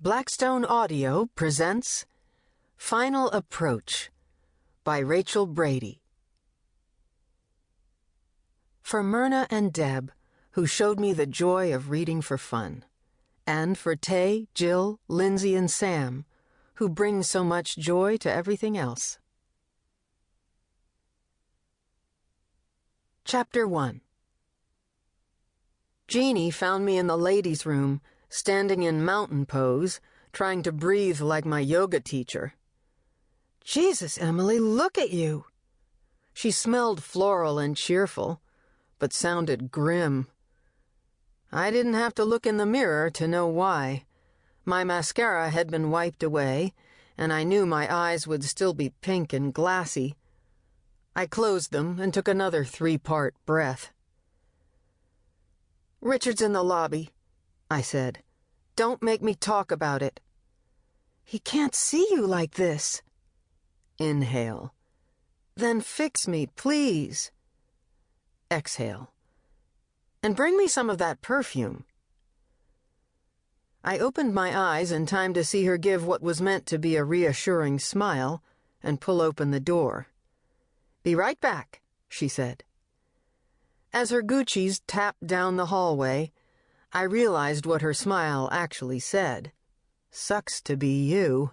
Blackstone Audio presents Final Approach by Rachel Brady. For Myrna and Deb, who showed me the joy of reading for fun, and for Tay, Jill, Lindsay, and Sam, who bring so much joy to everything else. Chapter 1. Jeannie found me in the ladies' room, standing in mountain pose, trying to breathe like my yoga teacher. "Jesus, Emily, look at you!" She smelled floral and cheerful, but sounded grim. I didn't have to look in the mirror to know why. My mascara had been wiped away, and I knew my eyes would still be pink and glassy. I closed them and took another 3-part breath. "Richard's in the lobby," I said. "Don't make me talk about it." "He can't see you like this." Inhale. "Then fix me, please." Exhale. "And bring me some of that perfume." I opened my eyes in time to see her give what was meant to be a reassuring smile and pull open the door. "Be right back," she said. As her Gucci's tapped down the hallway, I realized what her smile actually said. "Sucks to be you."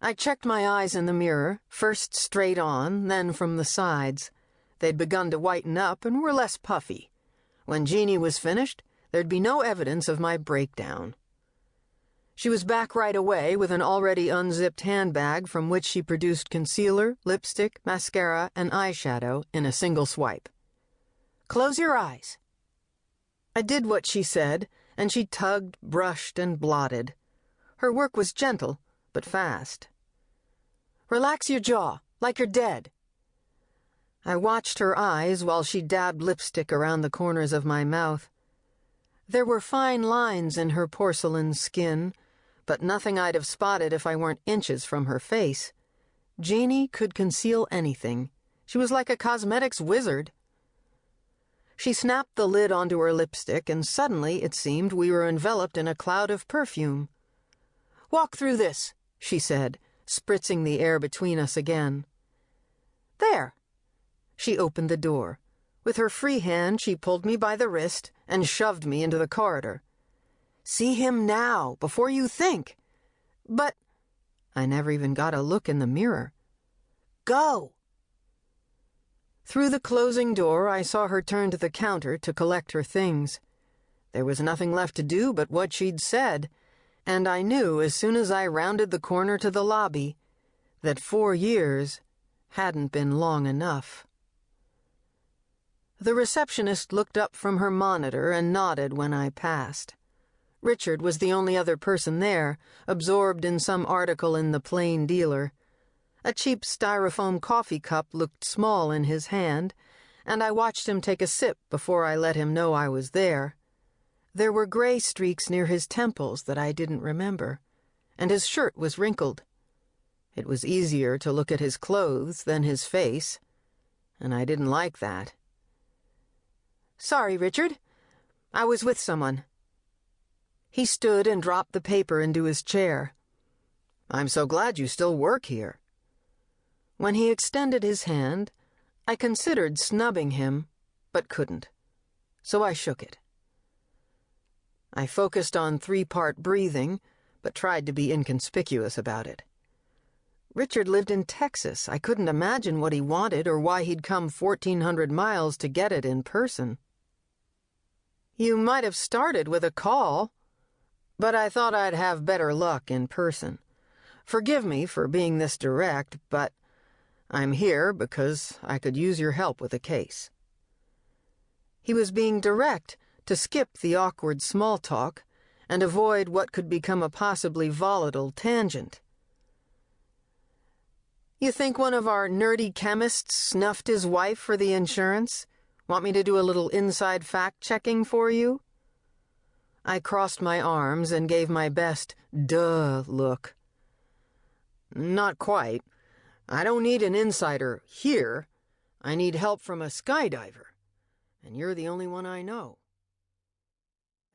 I checked my eyes in the mirror, first straight on, then from the sides. They'd begun to whiten up and were less puffy. When Jeannie was finished, there'd be no evidence of my breakdown. She was back right away with an already unzipped handbag from which she produced concealer, lipstick, mascara, and eyeshadow in a single swipe. "Close your eyes." I did what she said, and she tugged, brushed, and blotted. Her work was gentle, but fast. "Relax your jaw, like you're dead." I watched her eyes while she dabbed lipstick around the corners of my mouth. There were fine lines in her porcelain skin, but nothing I'd have spotted if I weren't inches from her face. Jeannie could conceal anything. She was like a cosmetics wizard. She snapped the lid onto her lipstick, and suddenly, it seemed, we were enveloped in a cloud of perfume. "Walk through this," she said, spritzing the air between us again. "There." She opened the door. With her free hand, she pulled me by the wrist and shoved me into the corridor. "See him now, before you think." "But—" I never even got a look in the mirror. "Go!" Through the closing door, I saw her turn to the counter to collect her things. There was nothing left to do but what she'd said, and I knew as soon as I rounded the corner to the lobby that 4 years hadn't been long enough. The receptionist looked up from her monitor and nodded when I passed. Richard was the only other person there, absorbed in some article in the Plain Dealer. A cheap styrofoam coffee cup looked small in his hand, and I watched him take a sip before I let him know I was there. There were gray streaks near his temples that I didn't remember, and his shirt was wrinkled. It was easier to look at his clothes than his face, and I didn't like that. "Sorry, Richard. I was with someone." He stood and dropped the paper into his chair. "I'm so glad you still work here." When he extended his hand, I considered snubbing him, but couldn't. So I shook it. I focused on 3-part breathing, but tried to be inconspicuous about it. Richard lived in Texas. I couldn't imagine what he wanted or why he'd come 1,400 miles to get it in person. "You might have started with a call, but I thought I'd have better luck in person. Forgive me for being this direct, but I'm here because I could use your help with a case." He was being direct to skip the awkward small talk and avoid what could become a possibly volatile tangent. "You think one of our nerdy chemists snuffed his wife for the insurance? Want me to do a little inside fact-checking for you?" I crossed my arms and gave my best duh look. "Not quite. I don't need an insider here. I need help from a skydiver, and you're the only one I know."